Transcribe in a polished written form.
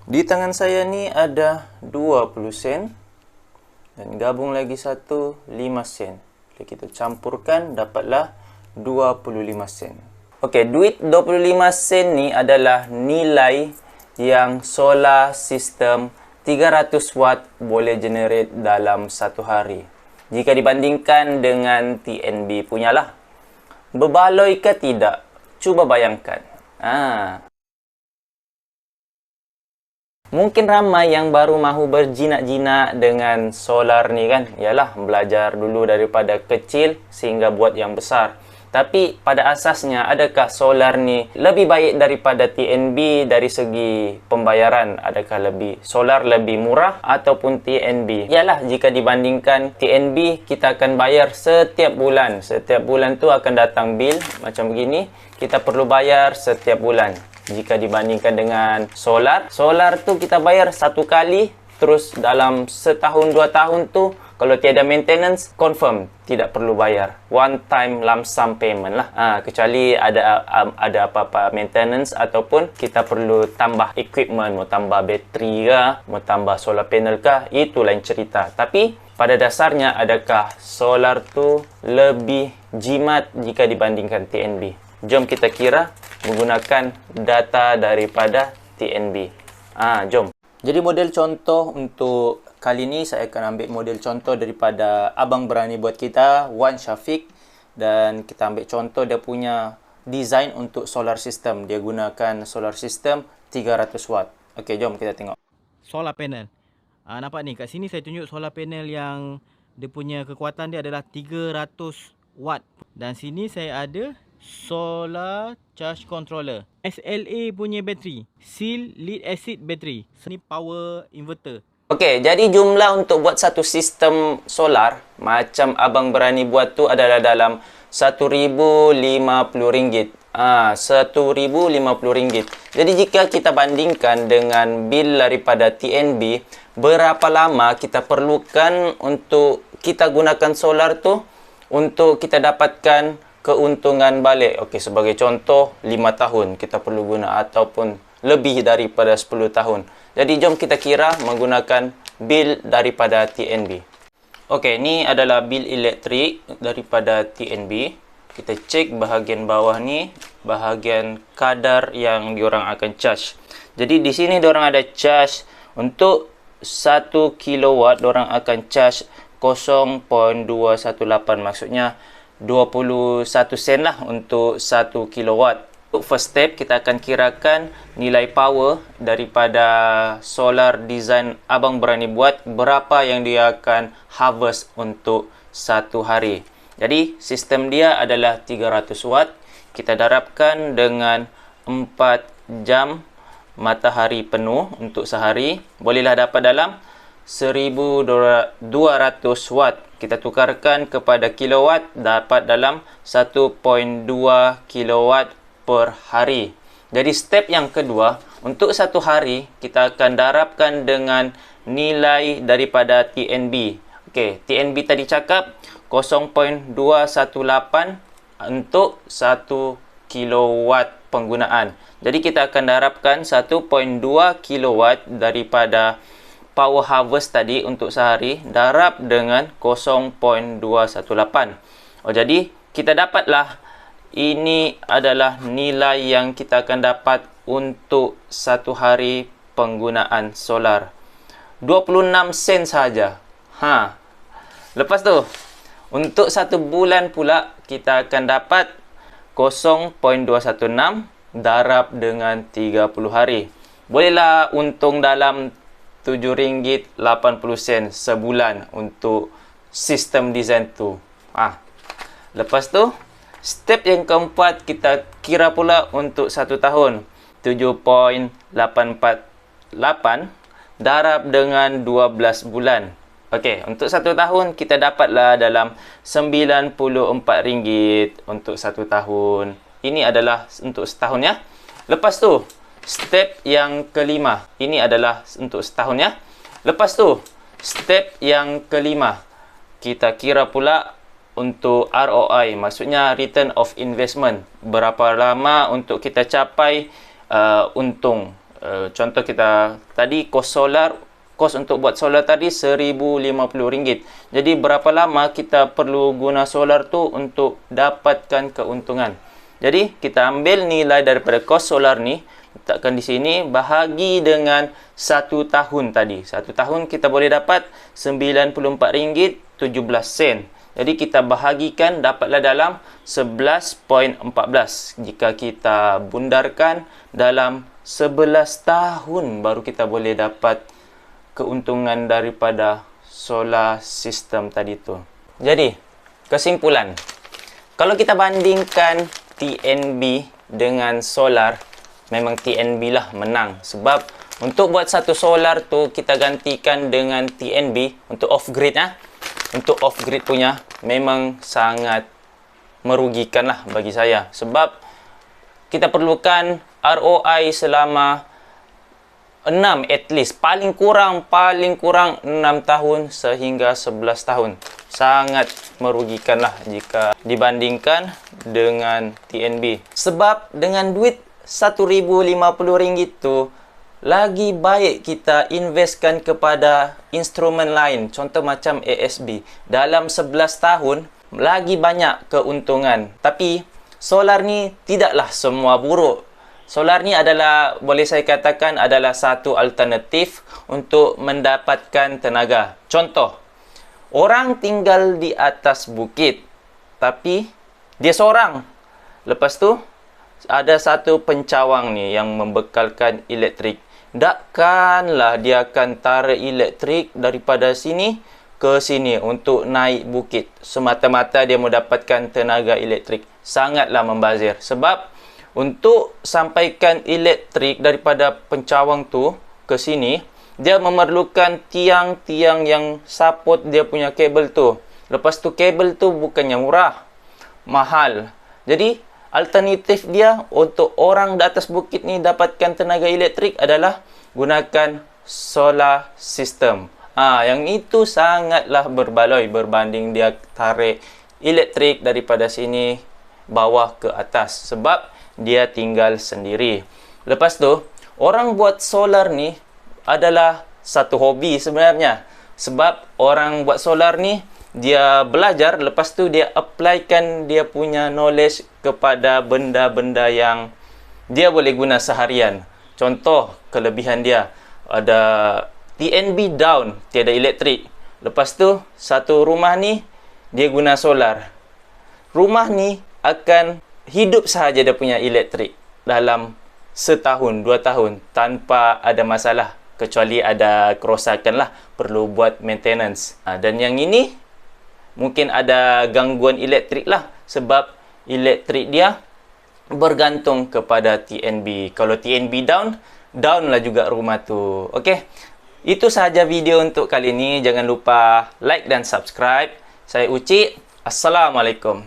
Di tangan saya ni ada 20 sen dan gabung lagi satu 5 sen. Jadi kita campurkan dapatlah 25 sen. Okey, duit 25 sen ni adalah nilai yang solar system 300 watt boleh generate dalam satu hari. Jika dibandingkan dengan TNB punyalah. Berbaloi ke tidak? Cuba bayangkan. Mungkin ramai yang baru mahu berjinak-jinak dengan solar ni kan. Yalah, belajar dulu daripada kecil sehingga buat yang besar. Tapi pada asasnya, adakah solar ni lebih baik daripada TNB dari segi pembayaran? Adakah solar lebih murah ataupun TNB? Yalah, jika dibandingkan TNB, kita akan bayar setiap bulan. Setiap bulan tu akan datang bil macam begini. Kita perlu bayar setiap bulan. Jika dibandingkan dengan solar tu kita bayar satu kali, terus dalam setahun 2 tahun tu kalau tiada maintenance, confirm tidak perlu bayar. One time lump sum payment lah. Kecuali ada apa-apa maintenance ataupun kita perlu tambah equipment, mau tambah bateri ke, mau tambah solar panel ke, itu lain cerita. Tapi pada dasarnya, adakah solar tu lebih jimat jika dibandingkan TNB? Jom kita kira menggunakan data daripada TNB. Jom. Jadi model contoh untuk kali ini saya akan ambil model contoh daripada abang berani buat kita, Wan Syafiq, dan kita ambil contoh dia punya design untuk solar system. Dia gunakan solar system 300 watt. Okey, jom kita tengok. Solar panel. Nampak ni kat sini saya tunjuk solar panel yang dia punya kekuatan dia adalah 300 watt. Dan sini saya ada solar charge controller, SLA punya bateri, seal lead acid bateri. Sini power inverter. Okey, jadi jumlah untuk buat satu sistem solar macam abang berani buat tu adalah dalam RM1,050. RM1,050. Jadi jika kita bandingkan dengan bil daripada TNB, berapa lama kita perlukan untuk kita gunakan solar tu untuk kita dapatkan keuntungan balik. Okey, sebagai contoh 5 tahun kita perlu guna ataupun lebih daripada 10 tahun. Jadi jom kita kira menggunakan bil daripada TNB. Okey, ni adalah bil elektrik daripada TNB. Kita cek bahagian bawah ni, bahagian kadar yang diorang akan charge. Jadi di sini diorang ada charge untuk 1 kilowatt, diorang akan charge 0.218, maksudnya 21 sen lah untuk 1 kilowatt. Untuk first step, kita akan kirakan nilai power daripada solar design abang berani buat, berapa yang dia akan harvest untuk satu hari. Jadi sistem dia adalah 300 watt. Kita darabkan dengan 4 jam matahari penuh untuk sehari, bolehlah dapat dalam 1200 watt. Kita tukarkan kepada kilowatt, dapat dalam 1.2 kilowatt per hari. Jadi step yang kedua, untuk satu hari kita akan darabkan dengan nilai daripada TNB. Okey, TNB tadi cakap 0.218 untuk 1 kilowatt penggunaan. Jadi kita akan darabkan 1.2 kilowatt daripada power harvest tadi untuk sehari, darab dengan 0.218. Jadi kita dapatlah ini adalah nilai yang kita akan dapat untuk satu hari penggunaan solar. 26 sen saja. Lepas tu, untuk satu bulan pula kita akan dapat 0.216 darab dengan 30 hari. Bolehlah untung dalam RM7.80 sebulan untuk sistem design tu. Lepas tu, step yang keempat kita kira pula untuk satu tahun. 7.848 darab dengan 12 bulan. Okey, untuk satu tahun kita dapatlah dalam RM94 untuk satu tahun. Ini adalah untuk setahun ya. Lepas tu, step yang kelima. Ini adalah untuk setahun ya. Lepas tu, step yang kelima. Kita kira pula untuk ROI. Maksudnya Return of Investment. Berapa lama untuk kita capai untung Contoh kita tadi kos untuk buat solar tadi RM1,050. Jadi berapa lama kita perlu guna solar tu untuk dapatkan keuntungan. Jadi kita ambil nilai daripada kos solar ni, letakkan di sini, bahagi dengan 1 tahun tadi. 1 tahun kita boleh dapat RM94.17. Jadi kita bahagikan, dapatlah dalam 11.14. Jika kita bundarkan dalam 11 tahun baru kita boleh dapat keuntungan daripada solar system tadi tu. Jadi, kesimpulan. Kalau kita bandingkan TNB dengan solar, memang TNB lah menang. Sebab untuk buat satu solar tu kita gantikan dengan TNB untuk off-grid Untuk off-grid punya memang sangat merugikan lah bagi saya. Sebab kita perlukan ROI selama 6 at least. Paling kurang 6 tahun sehingga 11 tahun. Sangat merugikan lah jika dibandingkan dengan TNB. Sebab dengan duit RM1,050 tu, lagi baik kita investkan kepada instrumen lain. Contoh macam ASB. Dalam 11 tahun, lagi banyak keuntungan. Tapi solar ni tidaklah semua buruk. Solar ni adalah, boleh saya katakan, adalah satu alternatif untuk mendapatkan tenaga. Contoh, orang tinggal di atas bukit, tapi dia seorang. Lepas tu, ada satu pencawang ni yang membekalkan elektrik. Takkanlah dia akan tarik elektrik daripada sini ke sini untuk naik bukit. Semata-mata dia mendapatkan tenaga elektrik. Sangatlah membazir. Sebab untuk sampaikan elektrik daripada pencawang tu ke sini, dia memerlukan tiang-tiang yang support dia punya kabel tu. Lepas tu kabel tu bukannya murah, mahal. Jadi alternatif dia untuk orang di atas bukit ni dapatkan tenaga elektrik adalah gunakan solar system. Yang itu sangatlah berbaloi berbanding dia tarik elektrik daripada sini bawah ke atas. Sebab dia tinggal sendiri. Lepas tu, orang buat solar ni adalah satu hobi sebenarnya. Sebab orang buat solar ni, dia belajar, lepas tu dia applykan dia punya knowledge kepada benda-benda yang dia boleh guna seharian. Contoh, kelebihan dia, ada TNB down, tiada elektrik. Lepas tu, satu rumah ni, dia guna solar. Rumah ni akan hidup sahaja dia punya elektrik dalam setahun, 2 tahun tanpa ada masalah. Kecuali ada kerosakan lah, perlu buat maintenance. Dan yang ini mungkin ada gangguan elektrik lah, sebab elektrik dia bergantung kepada TNB. Kalau TNB down, down lah juga rumah tu. Okey, itu sahaja video untuk kali ini. Jangan lupa like dan subscribe. Saya Uci. Assalamualaikum.